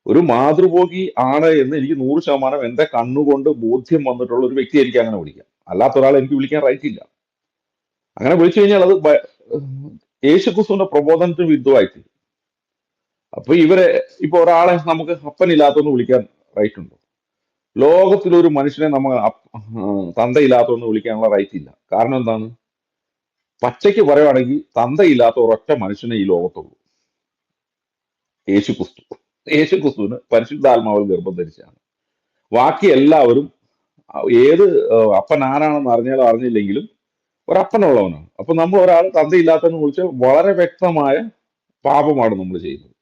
ഒരു മാതൃഭോഗി ആണ് എന്ന് എനിക്ക് 100% എന്റെ കണ്ണുകൊണ്ട് ബോധ്യം വന്നിട്ടുള്ള ഒരു വ്യക്തി എനിക്ക് അങ്ങനെ വിളിക്കാം. അല്ലാത്ത ഒരാൾ എനിക്ക് വിളിക്കാൻ റൈറ്റ് ഇല്ല. അങ്ങനെ വിളിച്ചു കഴിഞ്ഞാൽ അത് യേശുക്രിസ്തുവിന്റെ പ്രബോധനത്തിന് വിരുദ്ധമായിട്ട്. അപ്പൊ ഇപ്പൊ ഒരാളെ നമുക്ക് അപ്പനില്ലാത്തൊന്ന് വിളിക്കാൻ റൈറ്റ് ഉണ്ടോ? ലോകത്തിലൊരു മനുഷ്യനെ നമ്മൾ തന്തയില്ലാത്തൊന്ന് വിളിക്കാനുള്ള റൈറ്റ് ഇല്ല. കാരണം എന്താണ്? പച്ചയ്ക്ക് പറയുവാണെങ്കിൽ തന്തയില്ലാത്ത ഒരൊറ്റ മനുഷ്യനെ ഈ ലോകത്തുള്ളൂ, യേശുക്രിസ്തു. യേശുക്രിസ്തുവിന് പരിശുദ്ധാത്മാവിൽ ഗർഭം ധരിച്ചാണ്. ബാക്കി എല്ലാവരും ഏത് അപ്പൻ ആരാണെന്ന് അറിഞ്ഞാലും അറിഞ്ഞില്ലെങ്കിലും ഒരപ്പനുള്ളവനാണ്. അപ്പൊ നമ്മൾ ഒരാൾ തന്തയില്ലാത്തെന്ന് വിളിച്ചാൽ വളരെ വ്യക്തമായ പാപമാണ് നമ്മൾ ചെയ്യുന്നത്.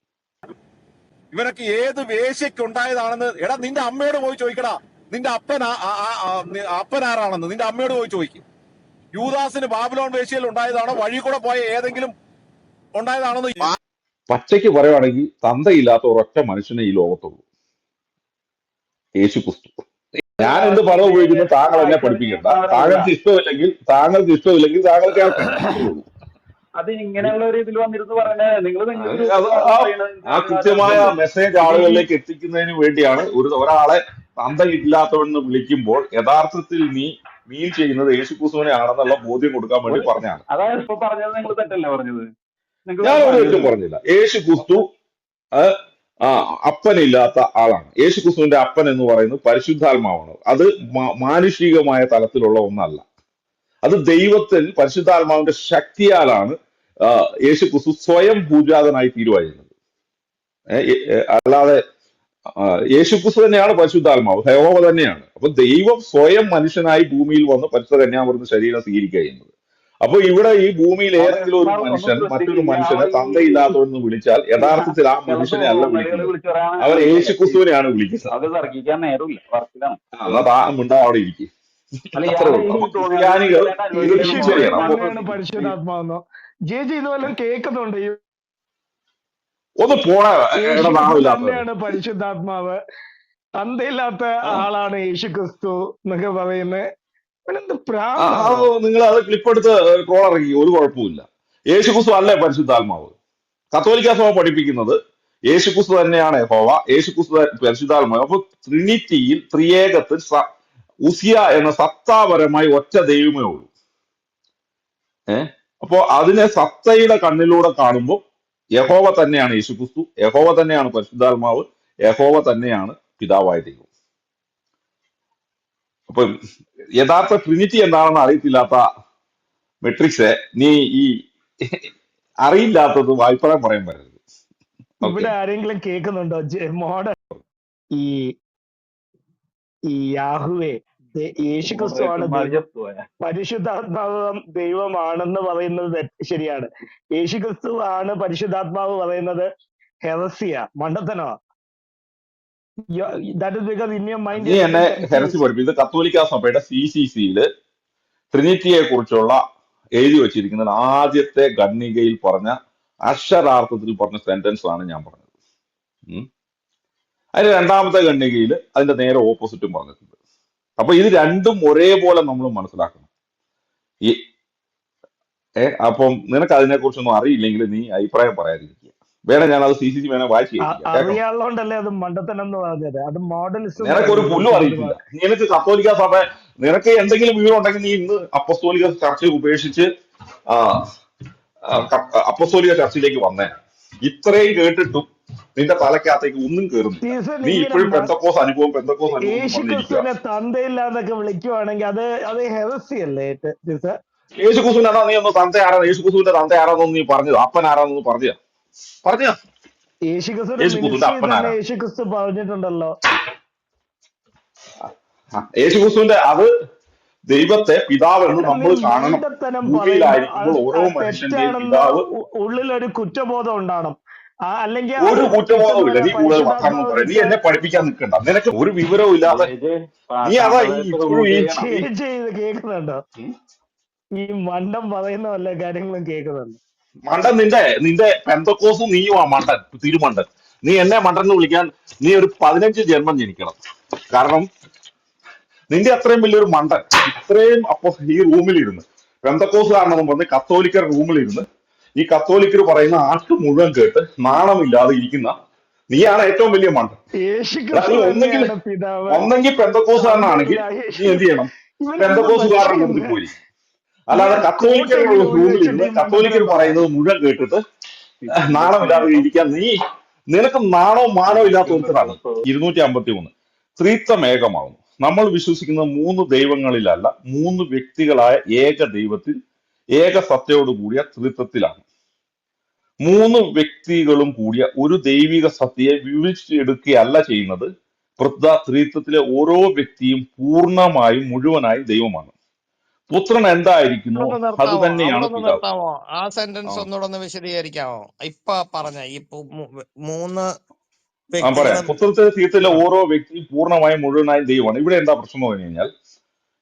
ഇവനൊക്കെ ഏത് വേശ്യക്ക് ഉണ്ടായതാണെന്ന് എടാ നിന്റെ അമ്മയോട് പോയി ചോദിക്കടാ. നിന്റെ അപ്പനാരാണെന്ന് നിന്റെ അമ്മയോട് പോയി ചോദിക്കും. യൂദാസിന് ബാബിലോൺ വേശ്യയിൽ ഉണ്ടായതാണോ, വഴി കൂടെ പോയ ഏതെങ്കിലും ഉണ്ടായതാണെന്ന് പച്ചയ്ക്ക് പറയുവാണെങ്കിൽ തന്തയില്ലാത്ത ഒരൊറ്റ മനുഷ്യനെ ഈ ലോകത്തുള്ളൂ, യേശുക്രിസ്തു. ഞാൻ എന്ത് പദം ഉപയോഗിക്കുന്നത് താങ്കൾ എന്നെ പഠിപ്പിക്കണ്ട. താങ്കൾക്ക് ഇഷ്ടമില്ലെങ്കിൽ താങ്കൾ കേൾക്കണം. അത് ഇങ്ങനെയുള്ള ഒരു ഇതിൽ വന്നിരുന്നു പറഞ്ഞ നിങ്ങൾ ആ കൃത്യമായ മെസ്സേജ് ആളുകളിലേക്ക് എത്തിക്കുന്നതിന് വേണ്ടിയാണ് ഒരാളെ തന്തയില്ലാത്തവെന്ന് വിളിക്കുമ്പോൾ യഥാർത്ഥത്തിൽ നീ ചെയ്യുന്നത് യേശുക്രിസ്തുവിനെ ആണെന്നുള്ള ബോധ്യം കൊടുക്കാൻ വേണ്ടി പറഞ്ഞാണ്. അതായത് ഇപ്പൊ പറഞ്ഞത് നിങ്ങൾ തെറ്റല്ല പറഞ്ഞത്. ഞാൻ ഒരു തെറ്റും പറഞ്ഞില്ല. യേശുക്രിസ്തു അപ്പനില്ലാത്ത ആളാണ്. യേശുക്രിസ്തുവിന്റെ അപ്പൻ എന്ന് പറയുന്നത് പരിശുദ്ധാത്മാവാണ്. അത് മാനുഷികമായ തലത്തിലുള്ള ഒന്നല്ല. അത് ദൈവത്തിൽ പരിശുദ്ധാത്മാവിന്റെ ശക്തിയാലാണ് യേശുക്രിസ്തു സ്വയം പൂജാതനായി തീരുമായിരുന്നത്. അല്ലാതെ യേശുക്രിസ്തു തന്നെയാണ് പരിശുദ്ധാത്മാവ്, യഹോവ തന്നെയാണ്. അപ്പൊ ദൈവം സ്വയം മനുഷ്യനായി ഭൂമിയിൽ വന്ന് പരിശുദ്ധ കന്യാമറിയുന്ന ശരീരം സ്വീകരിക്കുക ചെയ്യുന്നത്. അപ്പൊ ഇവിടെ ഈ ഭൂമിയിൽ ഏതെങ്കിലും ഒരു മനുഷ്യൻ മറ്റൊരു മനുഷ്യനെ തന്തയില്ലാത്തവെന്ന് വിളിച്ചാൽ യഥാർത്ഥത്തിൽ ആ മനുഷ്യനെ അല്ല വിളിക്കുന്നത്, അവർ യേശുക്രിസ്തുവിനെയാണ് വിളിക്കുന്നത്. എന്നാ മിണ്ടാ അവിടെ ഇരിക്കും. ക്രിസ്ത്യാനികൾ പരിശുദ്ധാത്മാവെന്നോ കേൾക്കുന്നുണ്ട്. ഒന്ന് തന്നെയാണ് പരിശുദ്ധാത്മാവ്, തന്തയില്ലാത്ത ആളാണ് യേശുക്രിസ്തു എന്നൊക്കെ പറയുന്നത്. നിങ്ങൾ അത് ക്ലിപ്പ് എടുത്ത് ട്രോൾ ഇറക്കി, ഒരു കുഴപ്പമില്ല. യേശുക്രിസ്തു അല്ലേ പരിശുദ്ധാത്മാവ്? കത്തോലിക്ക സഭ പഠിപ്പിക്കുന്നത് യേശുക്രിസ്തു തന്നെയാണ് യഹോവ, യേശുക്രിസ്തു പരിശുദ്ധാത്മാവ്. അപ്പൊ ട്രിനിറ്റിയിൽ, ത്രിയേകത്തിൽ ഉസിയ എന്ന സത്താപരമായി ഒറ്റ ദൈവമേ ഉള്ളൂ. അപ്പോ അതിനെ സത്തയുടെ കണ്ണിലൂടെ കാണുമ്പോൾ യഹോവ തന്നെയാണ് യേശുക്രിസ്തു, യഹോവ തന്നെയാണ് പരിശുദ്ധാത്മാവ്, യഹോവ തന്നെയാണ് പിതാവായ ദൈവം. അപ്പൊ യഥാർത്ഥ ട്രിനിറ്റി എന്താണെന്ന് അറിയത്തില്ലാത്ത മെട്രിക്സ് നീ ഈ അറിയില്ലാത്തത് അഭിപ്രായം പറയാൻ പറ്റരുത്. ഇവിടെ ആരെങ്കിലും കേൾക്കുന്നുണ്ടോ? മോഡൽ ഈ യാഹുവേ യേശുക്രിസ്തുവാണ് പരിശുദ്ധാത്മാവ് ദൈവമാണെന്ന് പറയുന്നത് ശരിയാണ്. യേശുക്രിസ്തു ആണ് പരിശുദ്ധാത്മാവ് പറയുന്നത് ഹെറസിയ, മണ്ടത്തനോ? നീ എന്നെ ഹെറസി പഠിപ്പിച്ചത് കത്തോലിക്ക സഭയുടെ CCCയില് ട്രിനിറ്റിയെ കുറിച്ചുള്ള എഴുതി വെച്ചിരിക്കുന്നത് ആദ്യത്തെ ഖണ്ഡികയിൽ പറഞ്ഞ അക്ഷരാർത്ഥത്തിൽ പറഞ്ഞ സെന്റൻസ് ആണ് ഞാൻ പറഞ്ഞത്. അതിന് രണ്ടാമത്തെ ഖണ്ഡികയിൽ അതിന്റെ നേരെ ഓപ്പോസിറ്റും പറഞ്ഞിട്ടുണ്ട്. അപ്പൊ ഇത് രണ്ടും ഒരേപോലെ നമ്മൾ മനസ്സിലാക്കണം. അപ്പം നിനക്ക് അതിനെ കുറിച്ചൊന്നും അറിയില്ലെങ്കിൽ നീ അഭിപ്രായം പറയാതിരിക്കുക. വേണം ഞാൻ അത് CCC വേണേ വായിച്ചു അറിയാവുന്നതുകൊണ്ടല്ലേ അത് മണ്ടത്തനം എന്ന് പറഞ്ഞത്. അത് മോഡലിസം. നിനക്കൊരു പുല്ലും അറിയില്ല. നിനക്ക് കത്തോലിക്ക സഭ, നിനക്ക് എന്തെങ്കിലും വിവരം ഉണ്ടെങ്കിൽ നീ ഇന്ന് അപ്പസ്തോലിക ചർച്ച ഉപേക്ഷിച്ച് അപ്പസ്തോലിക ചർച്ചയിലേക്ക് വന്നേ. ഇത്രയും കേട്ടിട്ടും നിന്റെ തലക്കകത്തേക്ക് ഒന്നും കയറുന്നു. നീ ഇപ്പോഴും പെന്തക്കോസ് അനുഭവം യേശുക്രിസ്തുവിനെ തന്തയില്ലാന്നൊക്കെ വിളിക്കുവാണെങ്കിൽ അത് ഹെറസിയല്ലേ? യേശുക്രിസ്തുവിനെ നീ ഒന്ന് തന്ത ആരാ, യേശുക്രിസ്തുവിന്റെ തന്ത ആരാന്നൊന്ന് നീ പറഞ്ഞത്, അപ്പൻ ആരാന്നൊന്ന് പറഞ്ഞ യേശുക്രിസ്തു പറഞ്ഞിട്ടുണ്ടല്ലോ. യേശുക്രിസ്തുവിന്റെ അത് ദൈവത്തെ പിതാവെന്ന് നമ്മൾ കാണണം. ഭൂമിയിലായിരിക്കുമ്പോൾ ഓരോ മനുഷ്യന്റെയും പിതാവ് ഉള്ളിലൊരു കുറ്റബോധം ഉണ്ടാവണം. അല്ലെങ്കിൽ ഒരു കുറ്റബോധമില്ല. നീ കൂടുതൽ വർത്തമാനം പറയാം. നീ എന്നെ പഠിപ്പിക്കാൻ നിൽക്കണ്ട. നിനക്ക് ഒരു വിവരവും ഇല്ലാതെ നീ അതാ കേൾക്കുന്നുണ്ടോ? ഈ മണ്ടം പറയുന്ന വല്ല കാര്യങ്ങളും കേൾക്കുന്നുണ്ട്. മണ്ടൻ നിന്റെ പെന്തക്കോസും നീയും ആ മണ്ടൻ, തിരുമണ്ടൻ. നീ എന്നെ മണ്ടൻ എന്ന് വിളിക്കാൻ നീ ഒരു 15 ജന്മം ജനിക്കണം. കാരണം നിന്റെ അത്രയും വലിയൊരു മണ്ടൻ ഇത്രയും അപ്പൊ ഈ റൂമിലിരുന്ന് പെന്തക്കോസുകാരനെന്നും പറഞ്ഞ് കത്തോലിക്കർ റൂമിലിരുന്ന് ഈ കത്തോലിക്കർ പറയുന്ന ആട്ട് മുഴുവൻ കേട്ട് നാണമില്ലാതെ ഇരിക്കുന്ന നീയാണ് ഏറ്റവും വലിയ മണ്ടൻ. യേശു എടാ ക്രിസ്തു നീ ഒന്നെങ്കിൽ തന്നെയാണ് പിതാവ്. ഒന്നെങ്കിൽ പെന്തക്കോസുകാരനാണെങ്കിൽ സംശയമില്ല. നീ എന്ത് ചെയ്യണം? ഇവനെന്താ പെന്തക്കോസുകാരുടെ മനുഷ്യൻ? കൂട്ടത്തിൽ പോയിരിക്കും. അല്ലാതെ ഇവൻ കത്തോലിക്കരുടെ കോട്ടെങ്കിലും ഊരി റൂമിൽ വെച്ചിട്ട് ഇരുന്ന് ഈ കത്തോലിക്കർ മണ്ടത്തരം പറയുന്നത് പറയാം. മുഴുവൻ കേട്ടിട്ട് നാണമില്ലാതെ ഇരിക്കാൻ നിനക്ക് നാണോ മാനോ ഇല്ലാത്ത ഒരുത്തരാണ്. 253 ത്രിത്വം ഏകമാകുന്നു. നമ്മൾ വിശ്വസിക്കുന്ന 3 ദൈവങ്ങളിലല്ല, 3 വ്യക്തികളായ ഏക ദൈവത്തിൽ ഏക സത്യയോട് കൂടിയ ത്രിത്വത്തിലാണ്. 3 വ്യക്തികളും കൂടിയ ഒരു ദൈവിക സത്യയെ വിഭജിച്ചെടുക്കുകയല്ല ചെയ്യുന്നത്. പ്രത്യേക ത്രിത്വത്തിലെ ഓരോ വ്യക്തിയും പൂർണ്ണമായും മുഴുവനായും ദൈവമാണ്. പുത്രൻ എന്തായിരിക്കുന്നു അവിടെ ഒന്ന് അത് നിർത്താമോ? അവിടെ തന്നെയാണ് ഒന്ന് പിതാവ്. നിർത്താമോ? ആ ആ സെന്റൻസ് ഒന്നുകൂടെ ഒന്ന് വിശദീകരിക്കാമോ? ഇപ്പൊ പറഞ്ഞ ഈ മൂന്ന് പറയാം. വ്യക്തികളും പുത്രത്തിന്റെ തീർത്ഥത്തിലെ ആ, ഓരോ വ്യക്തിയും പൂർണ്ണമായും മുഴുവനായും ദൈവമാണ്. ഇവിടെ എന്താ പ്രശ്നം എന്ന് പറഞ്ഞു കഴിഞ്ഞാൽ,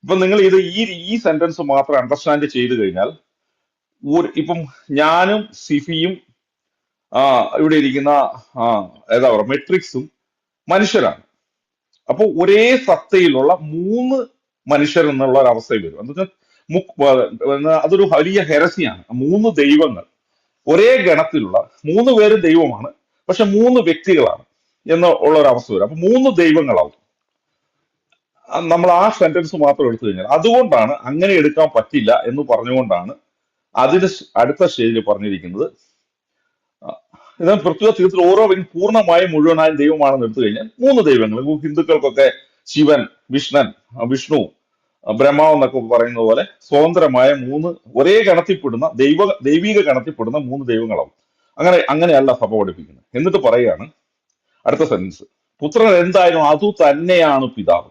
ഇപ്പൊ നിങ്ങൾ ഇത് ഈ സെന്റൻസ് മാത്രം അണ്ടർസ്റ്റാൻഡ് ചെയ്ത് കഴിഞ്ഞാൽ, ഇപ്പം ഞാനും സിഫിയും ഇവിടെ ഇരിക്കുന്ന ഏതാ പറയുക മെട്രിക്സും മനുഷ്യരാണ്. അപ്പൊ ഒരേ സത്തയിലുള്ള 3 മനുഷ്യർ എന്നുള്ള ഒരു അവസ്ഥയിൽ വരും. എന്നുവെച്ചാൽ അതൊരു വലിയ ഹെരസിയാണ്. 3 ദൈവങ്ങൾ ഒരേ ഗണത്തിലുള്ള 3 പേരും ദൈവമാണ്, പക്ഷെ 3 വ്യക്തികളാണ് എന്ന് ഉള്ള ഒരു അവസ്ഥ വരും. അപ്പൊ 3 ദൈവങ്ങളാവും. നമ്മൾ ആ സെന്റൻസ് മാത്രം എടുത്തു കഴിഞ്ഞാൽ, അതുകൊണ്ടാണ് അങ്ങനെ എടുക്കാൻ പറ്റില്ല എന്ന് പറഞ്ഞുകൊണ്ടാണ് അതിന് അടുത്ത സ്റ്റേജിൽ പറഞ്ഞിരിക്കുന്നത്. എന്നാൽ പ്രത്യേക തീർത്ഥത്തിൽ ഓരോ വ്യക്തി പൂർണ്ണമായും മുഴുവനായും ദൈവമാണെന്ന് എടുത്തു കഴിഞ്ഞാൽ 3 ദൈവങ്ങൾ. ഹിന്ദുക്കൾക്കൊക്കെ ശിവൻ, വിഷ്ണു, ബ്രഹ്മാവ് എന്നൊക്കെ പറയുന്ന പോലെ സ്വതന്ത്രമായ 3 ഒരേ ഗണത്തിൽപ്പെടുന്ന ദൈവിക ഗണത്തിൽപ്പെടുന്ന 3 ദൈവങ്ങളാവും. അങ്ങനെയല്ല സഭ പഠിപ്പിക്കുന്നത്. എന്നിട്ട് പറയുകയാണ് അടുത്ത സെന്റൻസ്, പുത്രൻ എന്തായാലും അതു തന്നെയാണ് പിതാവ്.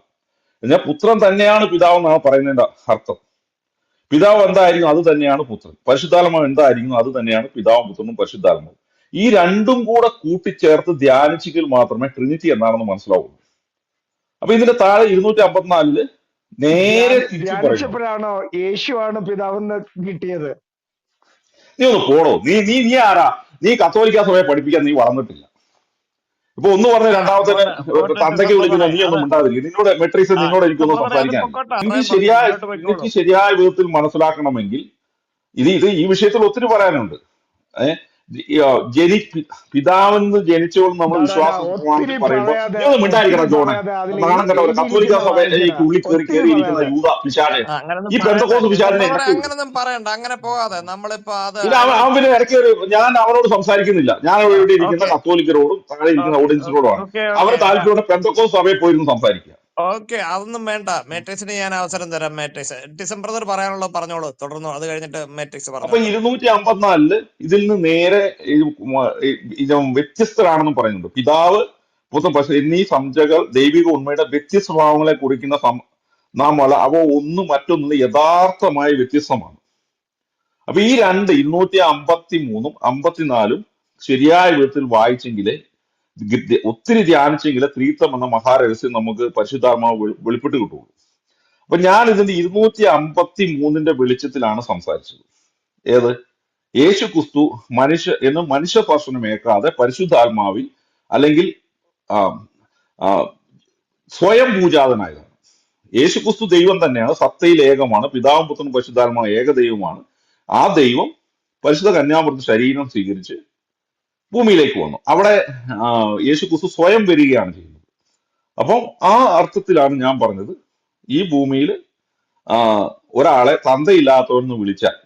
എന്നാൽ പുത്രൻ തന്നെയാണ് പിതാവ് എന്നാണ് പറയുന്നതിന്റെ അർത്ഥം. പിതാവ് എന്തായിരിക്കും അത് തന്നെയാണ് പുത്രൻ. പരിശുദ്ധാത്മാവ് എന്തായിരിക്കും അത് തന്നെയാണ് പിതാവും പുത്രനും പരിശുദ്ധാത്മാവും. ഈ രണ്ടും കൂടെ കൂട്ടിച്ചേർത്ത് ധ്യാനിച്ചെങ്കിൽ മാത്രമേ ട്രിനിറ്റി എന്താണെന്ന് മനസ്സിലാവുള്ളൂ. അപ്പൊ ഇതിന്റെ താഴെ 254 നേരെ തിരിച്ചു പറയുന്നു. ധ്യാനിച്ചപ്പോഴാണോ യേശുവാണ് പിതാവെന്ന് കിട്ടിയത്? നീ ഒന്ന് പോടോ. നീ നീ നീ ആരാ? നീ കത്തോലിക്ക സഭയെ പഠിപ്പിക്കാൻ നീ വളർന്നിട്ടില്ല. ഇപ്പൊ ഒന്ന് പറഞ്ഞ രണ്ടാമത്തെ തന്തയ്ക്ക് വിളിക്കുന്ന നീ ഒന്നും മിണ്ടാതിരിക്കും. നിന്നോട് മെട്രിക്സ്, നിന്നോട് എനിക്കൊന്നും സംസാരിക്കാനില്ല. എനിക്ക് ശരിയായ വിധത്തിൽ മനസ്സിലാക്കണമെങ്കിൽ ഈ വിഷയത്തിൽ ഒത്തിരി പറയാനുണ്ട്. പിതാവെന്ന് ജനിച്ചോളും നമ്മൾ വിശ്വാസം ഒത്തിരി പറയുമ്പോൾ പറയാതെ നീ ഒന്ന് മിണ്ടായിരിക്കണം ജോണെ. അതിൽ നാണം കെട്ടവരെ കത്തോലിക്ക സഭയിലേക്ക് ഉള്ളിൽ കയറിയിരിക്കുന്ന യൂത പിശാചെ, ഈ പെന്തക്കോസ് പിശാചിനെ അങ്ങനൊന്നും പറയണ്ട, അങ്ങനെ പോകാതെ നമ്മളിപ്പോ അത് പിന്നെ അവൻ പിന്നെ ഇടയ്ക്ക് ഞാൻ അവനോട് സംസാരിക്കുന്നില്ല. ഞാൻ ഇവിടെ ഇരിക്കുന്ന കത്തോലിക്കരോടും താഴെ ഇരിക്കുന്ന ഓഡിയൻസിനോടുമാണ്. അവരെ താല്പര്യമുള്ള പെന്തക്കോസ് സഭയിൽ പോയിരുന്നു സംസാരിക്കുക. ഓക്കെ, അതൊന്നും വേണ്ട. മാട്രിക്സിന് ഞാൻ അവസരം തരാം. മാട്രിക്സ് ഡിസംബർ പറയാനുള്ളത് പറഞ്ഞോളൂ, തുടർന്നു. അത് കഴിഞ്ഞിട്ട് മാട്രിക്സ് അപ്പൊ പറഞ്ഞു. 254 ഇതിൽ നിന്ന് നേരെ വ്യത്യസ്തരാണെന്നും പറയുന്നുണ്ട്. പിതാവ്, പുത്രൻ, പക്ഷെ എന്നീ സംജ്ഞകൾ ദൈവിക ഉണ്മയുടെ വ്യത്യസ്ത സ്വഭാവങ്ങളെ കുറിക്കുന്ന നാം അവ ഒന്നും മറ്റൊന്നും യഥാർത്ഥമായി വ്യത്യസ്തമാണ്. അപ്പൊ ഈ 253 54 ശരിയായ വിധത്തിൽ വായിച്ചെങ്കിലേ, ഒത്തിരി ധ്യാനിച്ചെങ്കിലേ ത്രിത്വം എന്ന മഹാരഹസ്യം നമുക്ക് പരിശുദ്ധാത്മാവ് വെളിപ്പെട്ട് കിട്ടുള്ളൂ. അപ്പൊ ഞാൻ ഇതിന്റെ 253 വെളിച്ചത്തിലാണ് സംസാരിച്ചത്. ഏത്? യേശു ക്രിസ്തു മനുഷ്യ സ്പർശനമേക്കാതെ പരിശുദ്ധാത്മാവിൽ അല്ലെങ്കിൽ ആ, ആ, സ്വയം പൂജാതനായതാണ്. യേശു ക്രിസ്തു ദൈവം തന്നെയാണ്, സത്തയിൽ ഏകമാണ്, പിതാവും പുത്രനും പരിശുദ്ധാത്മാവ് ഏക ദൈവമാണ്. ആ ദൈവം പരിശുദ്ധ കന്യാമൃത ശരീരം സ്വീകരിച്ച് ഭൂമിയിലേക്ക് വന്നു. അവിടെ യേശു ക്രിസ്തു സ്വയം വരികയാണ് ചെയ്യുന്നത്. അപ്പം ആ അർത്ഥത്തിലാണ് ഞാൻ പറഞ്ഞത്, ഈ ഭൂമിയിൽ ഒരാളെ തന്തയില്ലാത്തവരെന്ന് വിളിച്ചാൽ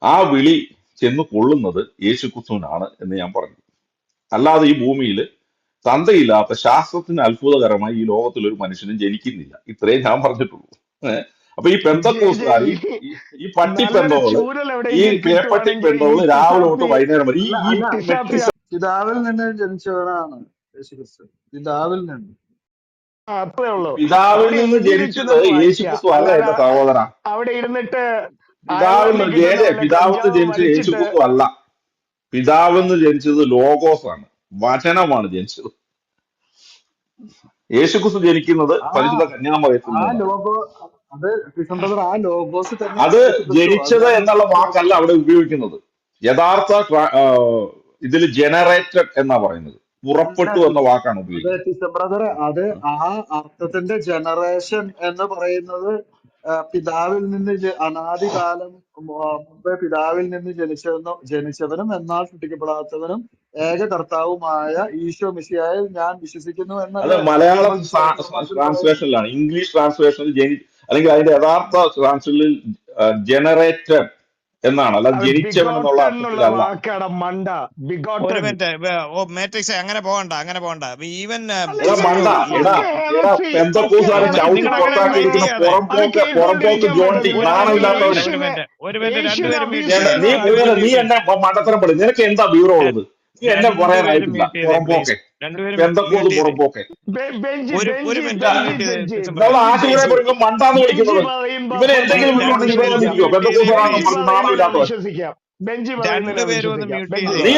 ആ വിളി ചെന്ന് കൊള്ളുന്നത് യേശുക്രിസ്തുവിനാണ് എന്ന് ഞാൻ പറഞ്ഞു. അല്ലാതെ ഈ ഭൂമിയിൽ തന്തയില്ലാത്ത, ശാസ്ത്രത്തിന് അത്ഭുതകരമായി ഈ ലോകത്തിൽ ഒരു മനുഷ്യനും ജനിക്കുന്നില്ല. ഇത്രയും ഞാൻ പറഞ്ഞിട്ടുള്ളൂ. അപ്പൊ ഈ പെന്തക്കോസ്തുകാർ, ഈ പട്ടി പെന്തോള്, ഈ കേപ്പട്ടി പെന്തോള് രാവിലെ തൊട്ട് വൈകുന്നേരം വരെ ഈ മെട്രിക്സ് പിതാവിൽ നിന്ന് ജനിച്ചവനാണ് യേശുക്രിസ്തു. പിതാവിൽ നിന്ന് അത്രേ ഉള്ളൂ. പിതാവിൽ നിന്ന് ജനിച്ചത് യേശുക്രിസ്തു അല്ല എന്റെ സഹോദര. അവിടെ ഇരുന്നിട്ട് പിതാവിൽ നിന്ന് ജനിച്ചത് യേശുക്രിസ്തു അല്ല. പിതാവിൽ നിന്ന് ജനിച്ചത് ലോഗോസ് ആണ്, വചനമാണ് ജനിച്ചത്. യേശുക്രിസ്തു ജനിക്കുന്നത് പരിശുദ്ധ കന്യാമറിയത്തിൽ നിന്നാണ്. അത് ജനിച്ചത് എന്നുള്ള വാക്കല്ല അവിടെ ഉപയോഗിക്കുന്നത്. യഥാർത്ഥ ഇതിൽ ജനറേറ്റഡ് എന്നാ പറയുന്നത്. പുറപ്പെട്ടു എന്ന വാക്കാണ് ഉപയോഗിക്കുന്നത്. ബ്രദർ, അത് ആ അർത്ഥത്തിന്റെ ജനറേഷൻ എന്ന് പറയുന്നത് പിതാവിൽ നിന്ന് അനാദികാലം മുമ്പേ പിതാവിൽ നിന്ന് ജനിച്ചവനും എന്നാൽ സൃഷ്ടിക്കപ്പെടാത്തവനും ഏക കർത്താവുമായ ഈശോ മിശിഹായിൽ ഞാൻ വിശ്വസിക്കുന്നു അത് എന്നല്ലേ മലയാളം നമ്മൾ വിശ്വാസപ്രമാണത്തിൽ പറയുന്നത്? ട്രാൻസ്ലേഷനിലാണ്. ഇംഗ്ലീഷ് ട്രാൻസ്ലേഷനിൽ അല്ലെങ്കിൽ അതിന്റെ യഥാർത്ഥ ട്രാൻസ്ലേഷനിൽ ജനറേറ്റഡ് എന്നാണ്, അല്ല അത് ജനിച്ചവൻ എന്നുള്ള ബിഗോട്ടൻ എന്നുള്ള അർത്ഥത്തിലല്ല. വാക്കാണ് മണ്ട. ഒരു ബിഗോട്ടൻ. മിനിറ്റ്. മാട്രിക്സ് അങ്ങനെ പോകണ്ട. ഈവൻ അല്ല എടാ ഇത് മണ്ട, എടാ ഒക്കെ എടാ heresy, പെന്തക്കോസുകാരെ ഒക്കെ ചവിട്ടി നിങ്ങൾ heresy അങ്ങനെ പുറത്താക്കി വെയിറ്റ് എടുക്കുന്ന ചെയ്യാതെ അത് പുറമ്പോക്ക് കേട്ടോണ്ടിരിക്കാൻ ജോണ്ടി, പറ്റത്തില്ല. അത് നാണമില്ലാത്തവരെ. ഒരു മിനിറ്റ് യേശുവിനെ രണ്ടുപേരും മ്യൂട്ട് അബ്യൂസ് ചെയ്തേ. നീ എന്നെ മണ്ടത്തരം പറയും, നിനക്ക് എന്താ ബീറോ ഉള്ളത്? നീ എന്നെ രണ്ടുപേരും പറയാനായിട്ടില്ല. മ്യൂട്ട് ചെയ്തേ പ്ലീസ്. പുറമ്പോക്കെ, രണ്ടുപേരും പെന്തക്കോസ് മ്യൂട്ട് ചെയ്തേ. പുറമ്പോക്കെ. ബെഞ്ചി ഒരു ബെഞ്ചി മിനിറ്റ് ഇതാ, മ്യൂട്ട് ചെയ്തേ. ബെഞ്ചി ഡിസംബർ നമ്മൾ ബെഞ്ചി ആശുപത്രിയെ പ്ലീസ്. പറയുമ്പോൾ മണ്ടാന്ന് ബെഞ്ചി വിളിക്കുന്നത്. പറയുമ്പോ ഇവന് എന്തെങ്കിലും പറയുന്നത് വീട്ടിലുണ്ടെങ്കിൽ ഇവിടെ രണ്ടുപേരും വന്നിരിക്കോ? വിശ്വസിക്കാം. മ്യൂട്ട് ചെയ്തേ പെന്തക്കോസാണെന്ന് പ്ലീസ്. പറഞ്ഞ് പറയുന്നത് നാണമില്ലാത്തവൻ. വിശ്വസിക്കാം. ബെഞ്ചി പറയുന്നതിനെ രണ്ടുപേരും ഒന്ന് വിശ്വസിക്കാം. മ്യൂട്ട് ബെഞ്ചി ചെയ്തേ.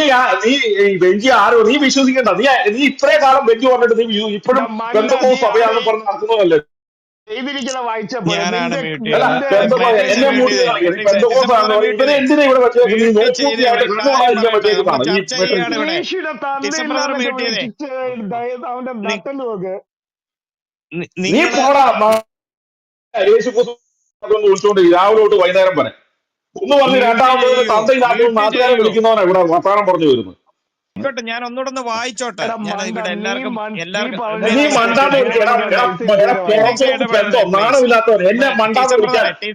നീ ഈ ബെഞ്ചി ആരോ നീ വിശ്വസിക്കണ്ട. നീ ഇത്രേ കാലം ബെഞ്ച് പറഞ്ഞിട്ട് നീ ഇപ്പോഴും മണ്ട. പെന്തക്കോസ് നീ സഭയാണെന്ന് അവിടെ പറഞ്ഞ് നടക്കുന്നതല്ലേ? എഴുതിയിരിക്കുന്ന വായിച്ചപ്പോൾ ഞാനാണ് നിന്റെ മ്യൂട്ട് അല്ല, ചെയ്തത്. നിന്റെ മാട്രിക്സ് എന്നെ മ്യൂട്ട് മ്യൂട്ട് ചെയ്തേ. ചെയ്താൽ നീ മാട്രിക്സ് പെന്തക്കോസ് ഡിസംബർ ആണെന്ന് മ്യൂട്ട് ഇവനെ ചെയ്തേ. എന്തിനാ ഇവിടെ വെച്ചേക്കുന്നത്? നീ മ്യൂട്ട് ചെയ്തേ. നോക്കൂത്തിയായിട്ട് ഒരു കണ്ണുകൊള്ളാതിരിക്കാൻ കാര്യം പറയട്ടെ, വെച്ചേക്കുന്നതാണ് നമുക്ക് ഈ ചർച്ച ചെയ്യാണ് മെട്രിക്സ്. ഇവിടെ. യേശുവിന്റെ ഡിസംബർ തന്തയില്ലാന്നൊക്കെ മ്യൂട്ട് ചെയ്തേ. വിളിച്ചിട്ട് അവന്റെ നി- നട്ടല് നോക്ക്. നീ നിങ്ങള് പോടാ യേശു ഒന്ന് വിളിച്ചോണ്ട് രാവിലെ തൊട്ട് വൈകുന്നേരം വരെ ഒന്ന് പറഞ്ഞ് മ്യൂട്ട് രണ്ടാമത് ചെയ്യൂ, തന്തയില്ലാത്തവൻ മ്യൂട്ട് നാട്ടുകാരെ ചെയ്യൂ. വിളിക്കുന്നവനാ ഇവിടെ വർത്താനം പറഞ്ഞു വരുന്നത്. ആയിക്കോട്ടെ, ഞാൻ ഒന്നുകൂടെ ഒന്ന് വായിച്ചോട്ടെ. എടാ ഞാൻ മണ്ട, ഇവിടെ നീ നീ നീ മാട്രിക്സ് മണ്ടാന്ന് പറഞ്ഞതിനകത്ത് വിളിക്കും. ഭയങ്കര എടാ നൈസായിട്ട് പുറമ്പോക്ക് പെന്തോ പ്ലീസ്. നാണമില്ലാത്തവൻ എന്നെ മണ്ടാന്ന് വിളിക്കാൻ നീ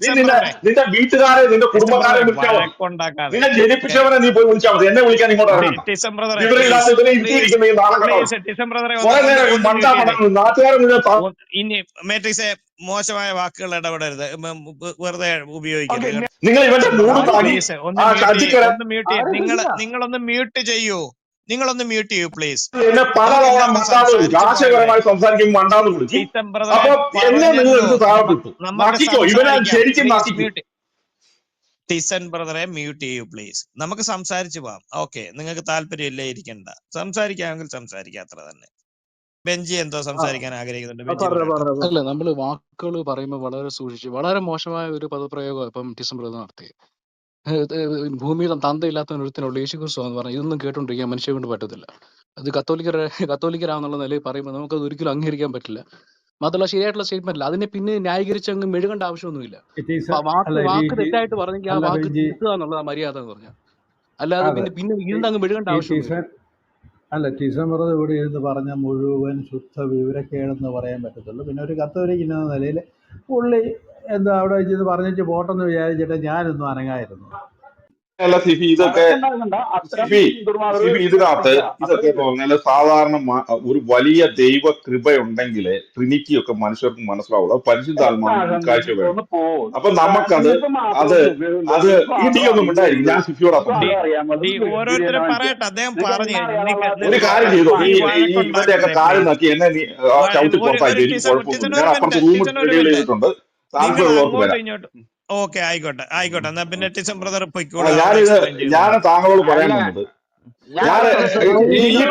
നിന്റെ വീട്ടുകാരെ നിന്റെ കുടുംബക്കാരെ വിളിച്ചാൽ മതി. വഴക്കുണ്ടാക്കാതെ. നിന്നെ ജനിപ്പിച്ചവനെ നീ പോയി വിളിച്ചാൽ മതി. എന്നെ വിളിക്കാൻ ഇങ്ങോട്ട് ഇറങ്ങണ്ട. ഡിസംബർ വിവരമില്ലാത്ത ഇവനെ ഇരുത്തിയിരിക്കുന്ന ഈ നാളെ ഡിസംബർ കുറെ നേരം മണ്ടാ നാട്ടുകാരെ മുഴുവൻ ഇനി മാട്രിക്സെ മോശമായ വാക്കുകൾ ഇടപെടരുത്. വെറുതെ ഉപയോഗിക്കരുത് കേട്ടോ. നിങ്ങൾ ഇവന്റെ മൂട് താങ്ങി പ്ലീസ് ഒന്ന് ആ മ്യൂട്ട് ചെയ്യ്. ഷജിക്കര ഒന്ന് മ്യൂട്ട് ചെയ്യ്. നിങ്ങളൊന്ന് മ്യൂട്ട് ചെയ്യൂ. നിങ്ങളൊന്ന് മ്യൂട്ട് ചെയ്യൂ പ്ലീസ്. എന്നെ പല നമുക്ക് തവണ എല്ലാവർക്കും മണ്ടാന്ന് വിളിച്ചു. സംസാരിച്ചു പോകണ്ടേ. ആശയപരമായി സംസാരിക്കുമ്പോൾ മണ്ടാന്ന് വിളിച്ചു. ഡിസംബർ അപ്പൊ എന്നെ നിങ്ങൾ പറഞ്ഞല്ലോ, എടുത്ത് താഴത്തിട്ടു. നമുക്ക് നക്കിക്കോ, ഇവനെ സംസാരിക്കാം. ശരിക്കും പ്ലീസ് നക്കിക്കും. മ്യൂട്ട്. ടിസൺ ബ്രദറെ മ്യൂട്ട് ചെയ്യൂ പ്ലീസ്. നമുക്ക് സംസാരിച്ചു പോവാം. ഓക്കെ, നിങ്ങൾക്ക് താല്പര്യമില്ലേ ഇരിക്കണ്ട. സംസാരിക്കാമെങ്കിൽ സംസാരിക്കാം, അത്ര തന്നെ. ബെഞ്ചി എന്തോ സംസാരിക്കാൻ ആഗ്രഹിക്കുന്നുണ്ട്. ബെഞ്ചി പറയട്ടോ. അല്ല, നമ്മൾ വാക്കുകൾ പറയുമ്പോൾ വളരെ സൂക്ഷിച്ച്, വളരെ മോശമായ ഒരു പദപ്രയോഗം ഇപ്പം ഡിസംബർ നടത്തി. ഭൂമിയിൽ തന്തയില്ലാത്തവൻ ഒരുത്തനുള്ള യേശു ക്രിസ്തു എന്ന് പറഞ്ഞാൽ ഇതൊന്നും കേട്ടോണ്ടിരിക്കാൻ മനുഷ്യ കൊണ്ട് പറ്റത്തില്ല. അത് കത്തോലിക്കരാന്നുള്ള നിലയിൽ പറയുമ്പോൾ നമുക്കത് ഒരിക്കലും അംഗീകരിക്കാൻ പറ്റില്ല. മാത്രമല്ല, ശരിയായിട്ടുള്ള സ്റ്റേറ്റ്മെന്റ് അല്ല. അതിനെ പിന്നെ ന്യായീകരിച്ച് അങ്ങ് മെഴുകേണ്ട ആവശ്യമൊന്നുമില്ല. വാക്ക് തെറ്റായിട്ട് പറഞ്ഞെങ്കിൽ ആ വാക്ക് തിരുത്തുക എന്നുള്ളത് മര്യാദ എന്ന് പറഞ്ഞാൽ, അല്ലാതെ പിന്നെ ഇരുന്ന് അങ്ങ് മെഴുകേണ്ട ആവശ്യമൊന്നുമില്ല. ഡിസംബർ ഇവിടെ ഇരുന്ന് പറഞ്ഞ മുഴുവൻ ശുദ്ധ വിവരക്കേടെന്ന് പറയാൻ പറ്റത്തുള്ളൂ. പിന്നെ ഒരു കത്തോലിക്കൻ എന്ന നിലയിൽ പുള്ളി എന്താ അവിടെ വെച്ച് പറഞ്ഞിട്ട് പോട്ടെന്ന് വിചാരിച്ചിട്ട് ഞാനൊന്നും അനങ്ങായിരുന്നു. അല്ല സിഫി, ഇതൊക്കെ സിഫി ഇതിനകത്ത് ഇതൊക്കെ എന്ന് പറഞ്ഞാല് സാധാരണ ഒരു വലിയ ദൈവ കൃപയുണ്ടെങ്കിൽ ട്രിനിറ്റി ഒക്കെ മനുഷ്യർക്ക് മനസ്സിലാവുള്ളൂ. അത് പരിശുദ്ധാത്മാവിന് ഉൾക്കാഴ്ച വേണം. അപ്പൊ നമുക്കത് അത് ഈ ടീ ഒന്നും ഉണ്ടായിരിക്കും. ഞാൻ സിഫിയോടാ സംസാരിക്കും. ഓരോരുത്തരെ പറയട്ടെ. അദ്ദേഹം പറഞ്ഞു ഒരു കാര്യം ചെയ്തോ, നീ ഇവന്റെയൊക്കെ കാര്യം വഴക്കുണ്ടാക്കരുത് നോക്കി എന്നെ നീ ചവിട്ടി പുറത്താക്കി. എനിക്ക് കുഴപ്പമൊന്നുമില്ല. ഞാൻ അപ്പുറത്ത് റൂം ഷെഡ്യൂൾ ചെയ്തിട്ടുണ്ട്. നിങ്ങൾ താല്പര്യമുള്ളവർക്ക് അങ്ങോട്ടും വരാം. ഇങ്ങോട്ടും. ഓക്കെ, ആയിക്കോട്ടെ. എന്നാ പിന്നെ ടിസം ബ്രദർ ആ, പൊയ്ക്കോളൂ. ഞാൻ താങ്കളോട് പറയാൻ വന്നത് ഞാൻ ഈ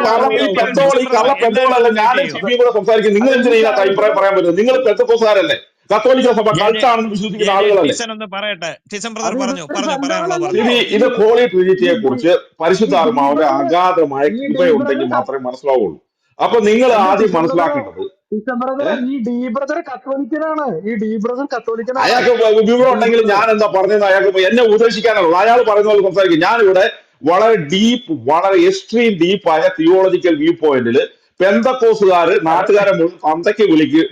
കള്ള പെന്തോളല്ല. ഞാനും സിബിയും കൂടെ സംസാരിക്കും. നിങ്ങൾ എന്തിനാ ഇതിനകത്ത് അഭിപ്രായം പറയാൻ പറ്റുന്നത്? നിങ്ങൾ പെന്തക്കോസ്തുകാരല്ലേ? കത്തോലിക്ക സഭ കൾട്ടാണെന്ന് വിശ്വസിക്കുന്ന ആളുകളല്ലേ? ടിസൺ ഒന്ന് പറയട്ടെ. ടിസം ബ്രദർ പറയാനുള്ളത് സിബി, ഇത് ഹോളി ട്രിനിറ്റിയെ കുറിച്ച് പരിശുദ്ധാത്മാവിന്റെ അഗാധമായ കൃപയുണ്ടെങ്കിൽ മാത്രമേ മനസ്സിലാവുള്ളൂ. അപ്പൊ നിങ്ങൾ ആദ്യം മനസ്സിലാക്കേണ്ടത് ഈ ഡി ബ്രദർ കത്തോലിക്കനാണ്. അയാൾക്ക് വിവരം ഉണ്ടെങ്കിൽ ഞാൻ എന്താ പറഞ്ഞതെന്ന് അയാൾക്ക് എന്നെ ഉപദേശിക്കാനുള്ളൂ. അയാൾ പറയുന്ന പോലെ സംസാരിക്കും. ഞാനിവിടെ വളരെ വളരെ എക്സ്ട്രീം ഡീപ്പായ തിയോളജിക്കൽ വ്യൂ പോയിന്റിൽ പെന്തക്കോസുകാര് നാട്ടുകാരെ മുഴുവൻ തന്തയ്ക്ക്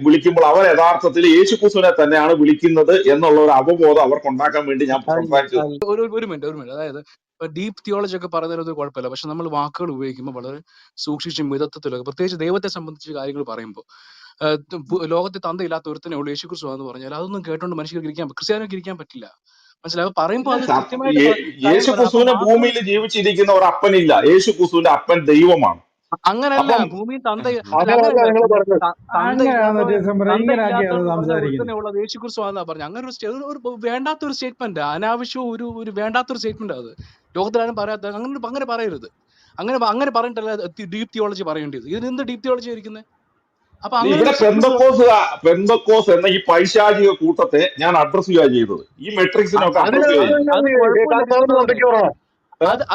വിളിക്കുമ്പോൾ അവർ യഥാർത്ഥത്തിൽ യേശുക്രിസ്തുവിനെ തന്നെയാണ് വിളിക്കുന്നത് എന്നുള്ള ഒരു അവബോധം അവർക്ക് ഉണ്ടാക്കാൻ വേണ്ടി ഞാൻ സംസാരിച്ചത്. ഒരു മിനിറ്റ്. അതായത് ഡീപ് തിയോളജി ഒക്കെ പറയുന്നതിനൊരു കുഴപ്പമില്ല. പക്ഷെ നമ്മൾ വാക്കുകൾ ഉപയോഗിക്കുമ്പോൾ വളരെ സൂക്ഷിച്ചും മിതത്വത്തിലൊക്കെ, പ്രത്യേകിച്ച് ദൈവത്തെ സംബന്ധിച്ച് കാര്യങ്ങൾ പറയുമ്പോൾ, ലോകത്തെ തന്തയില്ലാത്ത ഒരുത്തനെ ഉള്ളൂ യേശു ക്രിസ്തു എന്ന് പറഞ്ഞാൽ അതൊന്നും കേട്ടോണ്ട് മനുഷ്യർക്ക് ക്രിസ്ത്യാനിക്ക് ഇരിക്കാൻ പറ്റില്ല. മനസ്സിലാവും പറയുമ്പോൾ അത് കൃത്യമായിട്ട് യേശുക്രിസ്തുവിന് ഭൂമിയിൽ ജീവിച്ചിരിക്കുന്ന ഒരു അപ്പനില്ല. യേശുക്രിസ്തുവിന്റെ അപ്പൻ ദൈവമാണ്. അങ്ങനല്ല. അപ്പം ഭൂമിയിൽ തന്തയില്ലാത്ത ഒരുത്തനെ ഉള്ളത് യേശു ക്രിസ്തു ആണെന്നാ പറഞ്ഞു. അങ്ങനെ ഒരു വേണ്ടാത്തൊരു സ്റ്റേറ്റ്മെന്റ്, അനാവശ്യവും ഒരു വേണ്ടാത്തൊരു സ്റ്റേറ്റ്മെന്റ്. അത് ലോകത്തിലാരും പറയാത്ത. അങ്ങനെ പറയരുത്. അങ്ങനെ പറഞ്ഞിട്ടല്ല ഡീപ് തിയോളജി പറയേണ്ടത്. ഇതിനെന്ത് ഡീപ് തിയോളജി ആയിരിക്കുന്നത്? അപ്പൊ ഇവിടെ പെന്തക്കോസ് എന്ന ഈ പൈശാചിക കൂട്ടത്തെ ഞാൻ അഡ്രസ് ചെയ്യുക ചെയ്തത്. ഈ മെട്രിക്സിനൊക്കെ അഡ്രസ് ചെയ്യുക.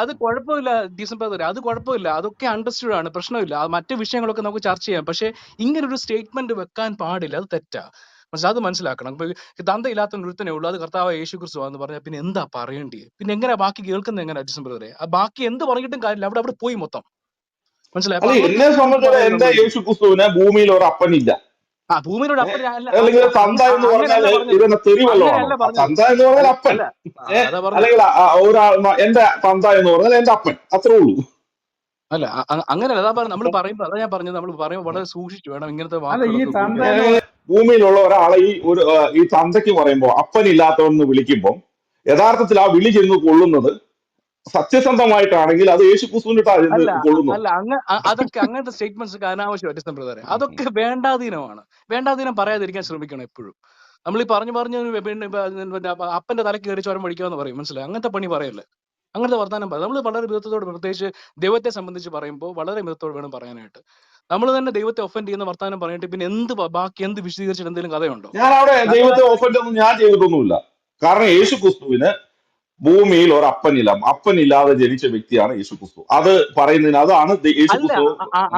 അത് കുഴപ്പമില്ല ഡിസംബർ. അത് കുഴപ്പമില്ല. അതൊക്കെ അണ്ടർസ്റ്റുഡ് ആണ്, പ്രശ്നമില്ല. മറ്റു വിഷയങ്ങളൊക്കെ നമുക്ക് ചർച്ച ചെയ്യാം. പക്ഷെ ഇങ്ങനെ ഒരു സ്റ്റേറ്റ്മെന്റ് വെക്കാൻ പാടില്ല. അത് തെറ്റാ. അത് മനസ്സിലാക്കണം. ഇപ്പൊ തന്തയില്ലാത്ത ഒരുത്തനേ ഉള്ളൂ, അത് കർത്താവ് യേശു ക്രിസ്തു എന്ന് പറഞ്ഞാൽ പിന്നെ എന്താ പറയേണ്ടത്? പിന്നെ എങ്ങനെ ബാക്കി കേൾക്കുന്നത്? എങ്ങനെ ഡിസം ബ്രദറെ? ആ ബാക്കി എന്ത് പറഞ്ഞിട്ടും കാര്യമില്ല, അവിടെ അവിടെ പോയി മൊത്തം. മനസ്സിലായി? അപ്പൊ അല്ല, അങ്ങനത്തെ എന്നെ സ്റ്റേറ്റ്മെന്റ് സംബന്ധിച്ചിടത്തോളം പറയാതെ എന്റെ നമ്മൾ യേശു ക്രിസ്തുവിന് ഭൂമിയിൽ ഒരു അപ്പനില്ല. ആ ഭൂമിയിലൂടെ ഏഹ് അപ്പൻ അല്ല, അല്ലെങ്കിൽ തന്ത എന്ന് അങ്ങനെയല്ല പറഞ്ഞാൽ പറഞ്ഞത്, ഇവന്റെ തെറിവല്ലമാണോ? അങ്ങനെയല്ല ആ പറഞ്ഞത്. തന്ത എന്ന് പറഞ്ഞാൽ അല്ല അപ്പൻ. അല്ല അതാ പറഞ്ഞത്. അല്ലെങ്കിൽ ഒരാൾ എന്റെ തന്ത എന്ന് പറഞ്ഞാൽ എന്റെ അപ്പൻ, അത്രേ ഉള്ളൂ. അല്ല അങ്ങനെയല്ല, അതാ പറഞ്ഞത്. നമ്മൾ പറയുമ്പോൾ അതാ ഞാൻ പറഞ്ഞത്, നമ്മൾ പറയുമ്പോൾ വളരെ സൂക്ഷിച്ചു വേണം ഇങ്ങനത്തെ അല്ല, ഈ വാക്കുകളൊക്കെ തന്ത ഉപയോഗിക്കാൻ. എന്ന് ഭൂമിയിലുള്ള ഒരാളെ ഈ തന്തയ്ക്ക് പറയുമ്പോ അപ്പനില്ലാത്തവനെന്ന് വിളിക്കുമ്പോൾ യഥാർത്ഥത്തിൽ ആ വിളി ചെന്ന് കൊള്ളുന്നത് സത്യസന്ധമായിട്ടാണെങ്കിൽ അത് യേശു ക്രിസ്തുവിനിട്ടാ ചെന്ന് അല്ല കൊള്ളുന്നത്. അല്ല അതൊക്കെ അങ്ങനത്തെ സ്റ്റേറ്റ്മെന്റ്സ് ഒക്കെ അനാവശ്യമായിട്ട് ഡിസം ബ്രദറെ. അതൊക്കെ വേണ്ടാധീനമാണ്. വേണ്ടാധീനം പറയാതിരിക്കാൻ ശ്രമിക്കണം എപ്പോഴും. നമ്മൾ ഈ പറഞ്ഞു പിന്നെ അപ്പന്റെ തലക്ക് കയറി ചോരം പഠിക്കാന്ന് പറയും. മനസ്സിലായി? അങ്ങനത്തെ പണി പറയല്ലേ, അങ്ങനത്തെ വർത്താനം പറയും. നമ്മൾ വളരെ മിതത്തോട്, പ്രത്യേകിച്ച് ദൈവത്തെ സംബന്ധിച്ച് പറയുമ്പോൾ വളരെ മിതത്തോട് വേണം പറയാനായിട്ട്. നമ്മൾ തന്നെ ദൈവത്തെ ഒഫൻഡ് ചെയ്യുന്ന വർത്താനം പറഞ്ഞിട്ട് പിന്നെ എന്ത് ബാക്കി എന്ത് വിശദീകരിച്ചിട്ട് എന്തെങ്കിലും കഥയുണ്ടോ? ഞാൻ അവിടെ നല്ല ദൈവത്തെ കാര്യം. ഓഫൻഡ് ഒന്നും ഞാൻ ചെയ്തിട്ടൊന്നുമില്ല. കാരണം യേശു ക്രിസ്തുവിന് ഭൂമിയിൽ ഒരു അപ്പനില്ല. അപ്പനില്ലാതെ ജനിച്ച വ്യക്തിയാണ് യേശു ക്രിസ്തു. അത് പറയുന്നതിന് അതാണ് യേശു അല്ല ക്രിസ്തു.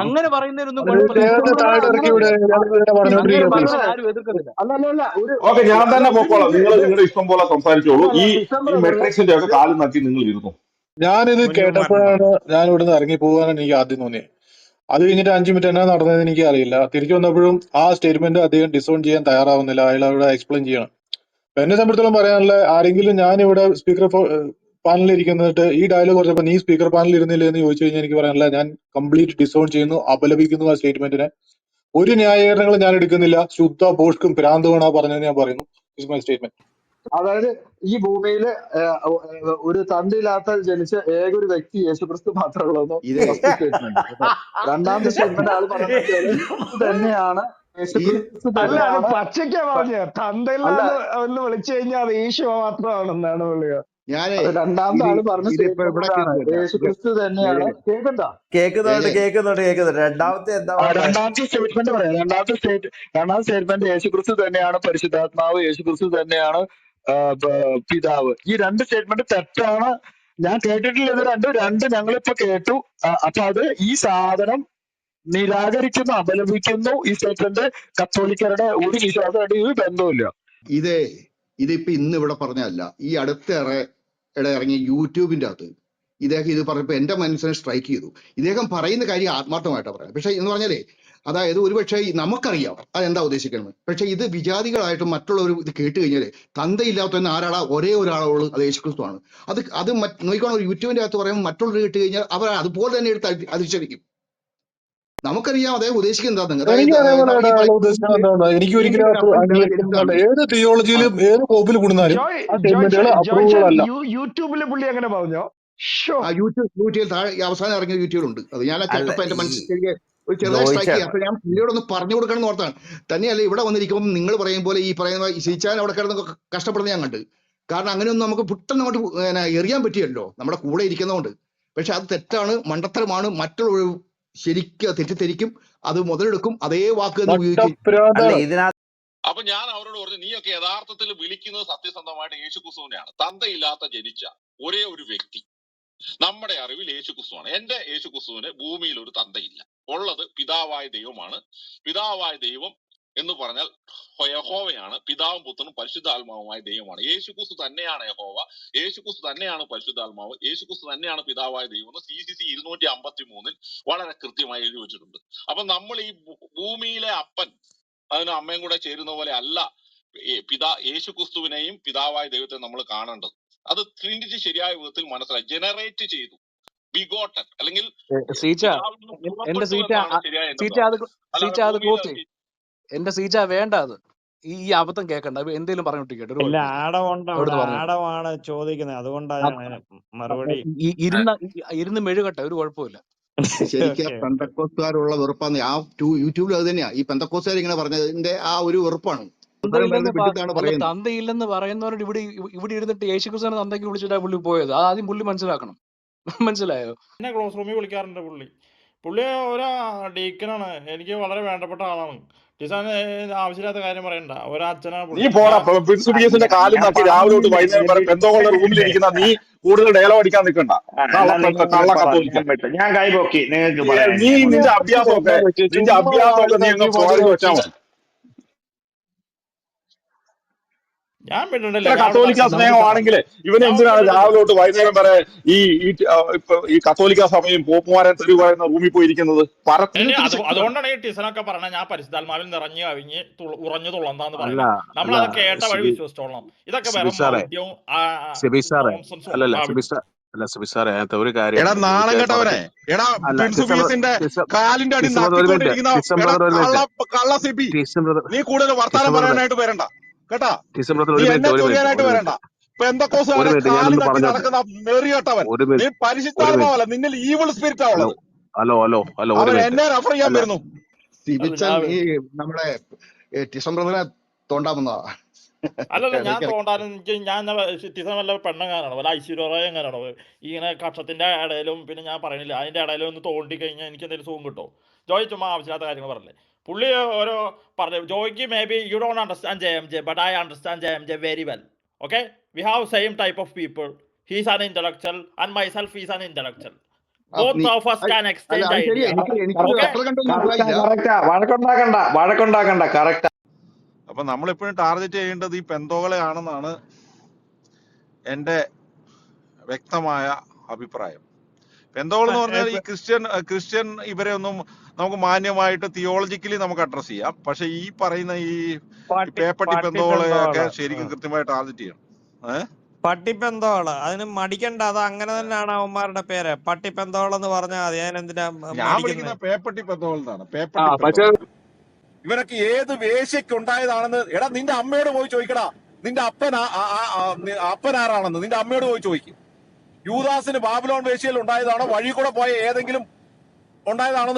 അങ്ങനെ പറയുന്നതിനൊന്നും ഒരു കുഴപ്പമില്ല. ഡിസം ദേഹത്തെ ബ്രദറെ താഴെ ഇറക്കി അങ്ങനെ വിടെ അങ്ങനെ പറഞ്ഞുകൊണ്ടിരിക്കുക പ്ലീസ്. പറഞ്ഞാൽ ആരും എതിർക്കത്തില്ല. അല്ല ഒരു ഓക്കെ, ഞാൻ അല്ല തന്നെ ഒരു പൊക്കോളാം. മിനിറ്റ് നിങ്ങൾ ഇത് നിങ്ങളുടെ ഇഷ്ടം പോലെ സംസാരിച്ചോളൂ. അല്ല ഈ ഈ ഡിസംബർ മെട്രിക്സിന്റെ ഒക്കെ കാലും നക്കി നിങ്ങൾ ഇരുന്നു. ഞാനിത് കുഞ്ഞുമാരൻ കേട്ടപ്പോഴാണ് പറഞ്ഞു. ഞാൻ ഇവിടുന്ന് ഇറങ്ങി പോകാനാണ് എനിക്ക് ആദ്യം തോന്നിയത്. അത് കഴിഞ്ഞിട്ട് 5 മിനിറ്റ് എന്നാ നടന്നതെന്ന് എനിക്ക് അറിയില്ല. തിരിച്ചു വന്നപ്പോഴും ആ സ്റ്റേറ്റ്മെന്റ് അദ്ദേഹം ഡിസോൺ ചെയ്യാൻ തയ്യാറാവുന്നില്ല. അയാൾ അവിടെ എക്സ്പ്ലെയിൻ ചെയ്യണം. അപ്പൊ എന്നെ സംബന്ധിച്ചോളം പറയാനുള്ള, ആരെങ്കിലും ഞാൻ ഇവിടെ സ്പീക്കർ പാനലിൽ ഇരിക്കുന്നിട്ട് ഈ ഡയലോഗ് പറഞ്ഞപ്പോ നീ സ്പീക്കർ പാനലിൽ ഇരുന്നില്ല എന്ന് ചോദിച്ചു കഴിഞ്ഞാൽ എനിക്ക് പറയാനുള്ള, ഞാൻ കംപ്ലീറ്റ് ഡിസോൺ ചെയ്യുന്നു, അപലപിക്കുന്നു ആ സ്റ്റേറ്റ്മെന്റിനെ. ഒരു ന്യായീകരണങ്ങളും ഞാൻ എടുക്കുന്നില്ല. ശുദ്ധ ബോഷ്ക്കും ഭ്രാന്തമാണ് പറഞ്ഞത് ഞാൻ പറയുന്നു. Is my statement. അതായത് ഈ ഭൂമിയിൽ ഒരു തന്തയില്ലാത്ത ജനിച്ച ഏക ഒരു വ്യക്തി യേശുക്രിസ്തു മാത്രമേ ഉള്ളൂ. ഇതേ ഫസ്റ്റ് സ്റ്റേറ്റ്മെന്റ് കേട്ടോ. രണ്ടാമത്തെ സ്റ്റേറ്റ്മെന്റ് ആൾ പറയുന്നത് വെച്ചാല് യേശുക്രിസ്തു തന്നെയാണ്, ഈ യേശുക്രിസ്തു അല്ല, അത് തന്നെയാണ്. പച്ചയ്ക്കാ പറഞ്ഞ അല്ല തന്തയില്ലാന്ന് എന്ന് വിളിച്ചു കഴിഞ്ഞാൽ അത് ഈശോ മാത്രമാണെന്നാണ് വിളിക്കുക. ഞാനേ അത് രണ്ടാമത്തെ ഇത് ആള് പറഞ്ഞ ഇതിപ്പോ സ്റ്റേറ്റ്മെന്റ് ഇവിടെ ഇതാണ്, കേൾക്കണ്ട. യേശുക്രിസ്തു തന്നെയാണ്. കേൾക്കണ്ട? കേക്കുന്നുണ്ട്. രണ്ടാമത്തെ എന്താ പറഞ്ഞേ? രണ്ടാമത്തെ സ്റ്റേറ്റ്മെന്റ് പറയാം. രണ്ടാമത്തെ സ്റ്റേറ്റ്മെന്റ് യേശുക്രിസ്തു തന്നെയാണ് പരിശുദ്ധാത്മാവ്, യേശുക്രിസ്തു തന്നെയാണ് പിതാവ്. ഈ രണ്ട് സ്റ്റേറ്റ്മെന്റ് തെറ്റാണ്. ഞാൻ കേട്ടിട്ടില്ല ഇത് രണ്ട് ഞങ്ങളിപ്പോ കേട്ടു. അപ്പൊ അത് ഈ സാധനം നിരാകരിക്കുന്നു, അപലപിക്കുന്നു. ഈ സ്റ്റേറ്റ്മെന്റ് കത്തോലിക്കരുടെ ഒരു വിശ്വാസമായിട്ട് ഒരു ബന്ധവുമില്ല. ഇതേ ഇതിപ്പോ ഇന്ന് ഇവിടെ പറഞ്ഞതല്ല, ഈ ഇറങ്ങിയ യൂട്യൂബിന്റെ അകത്ത് ഇദ്ദേഹം ഇത് പറഞ്ഞപ്പോ എന്റെ മനസ്സിനെ സ്ട്രൈക്ക് ചെയ്തു. ഇദ്ദേഹം പറയുന്ന കാര്യം ആത്മാർത്ഥമായിട്ടാണ് പറയുന്നത്. പക്ഷെ എന്ന് പറഞ്ഞാലേ, അതായത് ഒരുപക്ഷെ നമുക്കറിയാം അതെന്താ ഉദ്ദേശിക്കുന്നത്. പക്ഷെ ഇത് വിജാതികളായിട്ട് മറ്റുള്ളവർ ഇത് കേട്ട് കഴിഞ്ഞാല് തന്തയില്ലാത്തവന്ന് ആരാളാ? ഒരേ ഒരാളുള്ളൂ, അത് യേശുക്രിസ്തു ആണ്. അത് നോക്കിക്കോണം. യൂട്യൂബിന്റെ അകത്ത് പറയുമ്പോൾ മറ്റുള്ളവർ കേട്ട് കഴിഞ്ഞാൽ അവർ അതുപോലെ തന്നെ എടുത്ത് അധിക്ഷേപിക്കും. നമുക്കറിയാം അദ്ദേഹം ഉദ്ദേശിക്കുന്നത് എന്താണെന്ന്. എനിക്ക് അതായത് അതേപോലെ ഈ അയാൾ ഉദ്ദേശിക്കുന്നത് എന്താണ്, എനിക്ക് ഒരിക്കലും ഭൂമിയിൽ അപ്പൻ ഇല്ലാതെ അംഗീകരിക്കുന്നില്ല. ജനിച്ചതാണ്. ഏത് തിയോളജിയിലും ഏത് കോപ്പിൽ കൊടുത്താലും ആ സ്റ്റേറ്റ്മെന്റുകൾ ജോയ്ച്ചൻ അപ്രൂവബിൾ അല്ല. യൂട്യൂബില് പുള്ളി അങ്ങനെ പറഞ്ഞോ? ഷോ. ആ യൂട്യൂബിൽ താഴെ ഈ അവസാനം ഇറങ്ങിയ യൂട്യൂബിലുണ്ട്. അത് ഞാൻ അല്ല, കേട്ടപ്പോ എന്റെ ഈ മനസ്സിൽ ഒരു ചെറുതായി സ്ട്രൈക്ക് ജോയിച്ചേട്ട ചെയ്യുക. അപ്പൊ ഞാൻ പുള്ളിയോടൊന്ന് പറഞ്ഞു കൊടുക്കണം എന്ന് ഓർത്താണ്. തന്നെയല്ല, ഇവിടെ വന്നിരിക്കുമ്പോൾ നിങ്ങൾ പറയും പോലെ ഈ പറയുന്ന ശിച്ചാൻ അവിടെ കിടന്ന് കഷ്ടപ്പെടുന്ന ഞാൻ കണ്ട്. കാരണം അങ്ങനെയൊന്നും നമുക്ക് പെട്ടെന്ന് അങ്ങോട്ട് എറിയാൻ പറ്റിയല്ലോ, നമ്മുടെ കൂടെ ഇരിക്കുന്നതുകൊണ്ട്. പക്ഷെ അത് തെറ്റാണ്, മണ്ടത്തരമാണ്. മറ്റുള്ള ശരിക്കും തെറ്റിദ്ധരിക്കും, അത് മുതലെടുക്കും, അതേ വാക്ക് തന്നെ ഉപയോഗിക്കും. അല്ല, നട്ടപ്രാന്താണ്. ഇതിനകത്ത് അപ്പൊ ഞാൻ അവരോട് പറഞ്ഞു, നീയൊക്കെ യഥാർത്ഥത്തിൽ വിളിക്കുന്നത് സത്യസന്ധമായിട്ട് യേശു ക്രിസ്തുവിനെയാണ്. തന്തയില്ലാത്ത ജനിച്ച ഒരേ ഒരു വ്യക്തി നമ്മുടെ അറിവിൽ യേശു ക്രിസ്തുവാണ്. എന്റെ യേശു ക്രിസ്തുവിന് ഭൂമിയിൽ ഒരു തന്തയില്ല. ഉള്ളത് പിതാവായ ദൈവമാണ്. പിതാവായ ദൈവം എന്ന് പറഞ്ഞാൽ യഹോവയാണ്. പിതാവും പുത്രനും പരിശുദ്ധാത്മാവുമായ ദൈവമാണ്. യേശു ക്രിസ്തു തന്നെയാണ് യഹോവ, യേശു ക്രിസ്തു തന്നെയാണ് പരിശുദ്ധാത്മാവ്, യേശു ക്രിസ്തു തന്നെയാണ് പിതാവായ ദൈവം എന്ന് CCC 253 വളരെ കൃത്യമായി എഴുതി വെച്ചിട്ടുണ്ട്. അപ്പൊ നമ്മൾ ഈ ഭൂമിയിലെ അപ്പൻ അതിന് അമ്മയും കൂടെ ചേരുന്ന പോലെ അല്ല യേശു ക്രിസ്തുവിനെയും പിതാവായ ദൈവത്തെ നമ്മൾ കാണേണ്ടത്. അത് ട്രിനിറ്റി ശരിയായ വിധത്തിൽ മനസ്സിലായി ജനറേറ്റ് ചെയ്തു, ബിഗോട്ടൻ അല്ലെങ്കിൽ സീച്ച പിതാവിൽ നിന്ന് എന്റെ പുറപ്പെട്ടു സീച്ച എന്നാണ് ശരിയായ എന്റെ സീച്ച പ്രാർത്ഥന. അത് അല്ലാതെ അത് ക്ലോസ് ചെയ്യും. ഭൂമിയിൽ എന്റെ സീച്ച വേണ്ട, അത് ഈ അബദ്ധം കേൾക്കണ്ട. എന്തേലും പറഞ്ഞോട്ടിരിക്കട്ടെ, ഒരു ഇല്ല, കുഴപ്പമില്ല. ആടമുണ്ട് അവിടെ, അവിടുന്ന് പറഞ്ഞോട്ടെ. ആടമാണ് ചോദിക്കുന്നത്. അതുകൊണ്ടാണ് ഞാൻ അതിന് മറുപടി. ഇരുന്ന് മെഴുകട്ടെ, ഒരു കുഴപ്പമില്ല. ശരിക്കും ഓക്കെ. പെന്തക്കോസ്തുകാരുള്ള വെറുപ്പാന്ന് ആ യൂട്യൂബിൽ അത് തന്നെയാ. ഈ പെന്തക്കോസ്തുകാർ ഇങ്ങനെ പറഞ്ഞതിന്റെ ആ ഒരു വെറുപ്പാണ്. ഇവരും പറയുന്നത് വിഡിത്താണ് പറയുന്നത്. തന്തയില്ലെന്ന് പറയുന്നവരോട് ഇവിടെ ഇരുന്നിട്ട് യേശുക്രിസ്തുവിനെ തന്തയ്ക്ക് വിളിച്ചിട്ടാ പുള്ളി പോയത്. അത് ആദ്യം പുള്ളി മനസ്സിലാക്കണം. മനസ്സിലായോ? എന്നെ ക്ലോസ് റൂമിൽ വിളിക്കാറുണ്ട് പുള്ളി ഒരു ഡീക്കനാണ്, എനിക്ക് വളരെ വേണ്ടപ്പെട്ട ആളാണ്. ഡിസാൻ ആവശ്യമില്ലാത്ത കാര്യം പറയണ്ട. ഒരച്ഛനാണ് നീ പുള്ളി. പോടാ. പ്രിൻസിപ്പിക്കേഷന്റെ കാലും ഞാൻ നക്കി രാവിലെ തൊട്ട് പറഞ്ഞില്ലേ, വൈകുന്നേരം വരെ പെന്തോകളുടെ റൂമിലിരിക്കുന്ന നീ കൂടുതൽ ഡയലോഗ് അടിക്കാൻ നിൽക്കണ്ട. എന്നാ നിങ്ങൾ കള്ള പറ, കത്തോലിക്ക. ഞാൻ വിട്ടു. ഞാൻ കൈപോക്കി, നിങ്ങൾക്ക് പറയാൻ നീ ഞാൻ നിന്റെ വിട്ടു. അഭ്യാസമൊക്കെ ചുമ്മാ വായി നീ അങ്ങ് നോക്കി സ്വാഭാവിക വെച്ചാൽ മതി. ഞാൻ മിണ്ടണില്ല, ഇത്ര ഞാൻ അവിടെ കത്തോലിക്ക നിന്ന് നമുക്ക് സ്നേഹമാണെങ്കിൽ ഇവൻ ഞാൻ ഒന്നും എന്തിനാണ് മിണ്ടണില്ല. രാവിലെ തൊട്ട് വൈകുന്നേരം വരെ ഈ ഇപ്പൊ ഈ കത്തോലിക്ക സഭയും പോപ്പുമാരെ തെരുവ് പറയുന്ന റൂമിൽ പോയിരിക്കുന്നത്? അതുകൊണ്ടാണ് ഈ ടീച്ചറൊക്കെ പറഞ്ഞത് ഞാൻ പരിശുദ്ധാത്മാവിൽ നിറഞ്ഞു കവിഞ്ഞ് ഉറഞ്ഞു തുള്ളന്താന്ന് അല്ല പറയുന്നത്. നമ്മൾ അല്ല അത് കേട്ട വഴി സിബി വിശ്വസിച്ചോളണം. ഇതൊക്കെ സിബി വെറും സാറേ മൗഢ്യവും സിബി സാറേ നോൺസെൻസും അല്ലല്ല കാവിടും. അല്ല സിബി സാറേ അതിനകത്ത് ഒരു എടാ കാര്യമുണ്ട് നാണം ചോദിച്ചാൽ കെട്ടവനെ, എടാ അല്ല പ്രിൻസ് പീസിന്റെ കാലിന്റെ അടി ഡിസംബർ ഒരു മിനിറ്റ് നക്കിക്കൊണ്ടിരിക്കുന്ന എടാ ഡിസംബർ ഒരു കള്ള മിനിറ്റ് കള്ള സിബി, ഡിസംബർ നീ കൂടുതൽ വർത്താനം ഡിസംബർ പറയാനായിട്ട് വരണ്ട കേട്ടാ. ഡിസംബർ നീ ഒരു എന്നെ മിനിറ്റ് ചൊറിയാനായിട്ട് വരണ്ട. ഒരു പെന്തക്കോസുകാരുടെ മിനിറ്റ് കാലി ഞാനൊന്ന് തട്ടി പറഞ്ഞോട്ടെ നടക്കുന്ന മെറിയട്ടവൻ. ഒരു നീ മിനിറ്റ് ഒരു മിനിറ്റ് പരിശുദ്ധാത്മാവല്ല, നിന്നിൽ ഈവിൾ സ്പിരിറ്റാ ഹലോ ഉള്ളത്. ഹലോ ഹലോ ഹലോ ഒരു അവൻ മിനിറ്റ് എന്നെ റെഫർ ചെയ്യാൻ അല്ല വരുന്നു. സിബിച്ചൻ ഞാൻ ഈ നമ്മുടെ ഡിസംബറിനെ തോണ്ടാവുന്നതാ. അല്ലല്ല, ഞാൻ ഇടയ്ക്കിടയ്ക്ക് തോണ്ടാനും ഞാൻ ടീച്ചർ വല്ല പെണ്ണങ്ങാനാണോ വല്ല ഐശ്വര്യ എങ്ങനെയാണോ ഇങ്ങനെ കക്ഷത്തിന്റെ ഇടയിലും പിന്നെ ഞാൻ പറയണില്ല അതിന്റെ ഇടയിലും ഒന്ന് തോണ്ടി കഴിഞ്ഞാൽ എനിക്ക് എന്തെങ്കിലും സുഖം കിട്ടുമോ? ജോയ് ചുമ്മാ ആവശ്യമില്ലാത്ത കാര്യങ്ങൾ പറഞ്ഞില്ലേ. പുള്ളി ഓരോ പറഞ്ഞു ജോയ്ക്ക് may be you don't understand JMJ but I understand JMJ very well. Okay, we have same type of people. He's an intellectual and myself is an intellectual. Both of us can അല്ല exchange അത് ശരിയാ, ideas. എനിക്ക് okay, അത്ര കണ്ടൊന്നും മനസ്സിലായില്ല. വഴക്കുണ്ടാക്കണ്ട correct. അപ്പൊ നമ്മളെപ്പോഴും target ചെയ്യേണ്ടത് ഈ പെന്തോകളെ ആണെന്നാണ് എന്റെ വ്യക്തമായ അഭിപ്രായം. പെന്തോൾ എന്ന് പറഞ്ഞാൽ ഈ ക്രിസ്ത്യൻ ഇവരെ ഒന്നും നമുക്ക് മാന്യമായിട്ട് തിയോളജിക്കലി നമുക്ക് അഡ്രസ് ചെയ്യാം. പക്ഷെ ഈ പറയുന്ന ഈ പേപ്പട്ടി പെന്തോളെ ഒക്കെ ശരിക്കും കൃത്യമായിട്ട് ടാർഗറ്റ് ചെയ്യണം. പട്ടിപ്പെന്തോള് അതിന് മടിക്കണ്ട, അത് അങ്ങനെ തന്നെയാണ് അവന്മാരുടെ പേര്. പട്ടിപ്പെന്തോളെന്ന് പറഞ്ഞാൽ മതി. അതിനെന്തിനാ ഞാൻ മടിക്കുന്നത്? വിളിക്കുന്ന പേപ്പട്ടി പെന്തോൾ എന്നാണ്. പേപ്പട്ടി പെന്തോൾ. ഇവനൊക്കെ ഏത് വേശ്യക്ക് ഉണ്ടായതാണെന്ന് എടാ നിന്റെ അമ്മയോട് പോയി ചോദിക്കടാ. നിന്റെ അപ്പനാരാണെന്ന് നിന്റെ അമ്മയോട് പോയി ചോദിക്കും. യൂദാസിന് ബാബിലോൺ വേശ്യയിൽ ഉണ്ടായതാണോ, വഴി കൂടെ പോയ ഏതെങ്കിലും ഉണ്ടായതാണോ?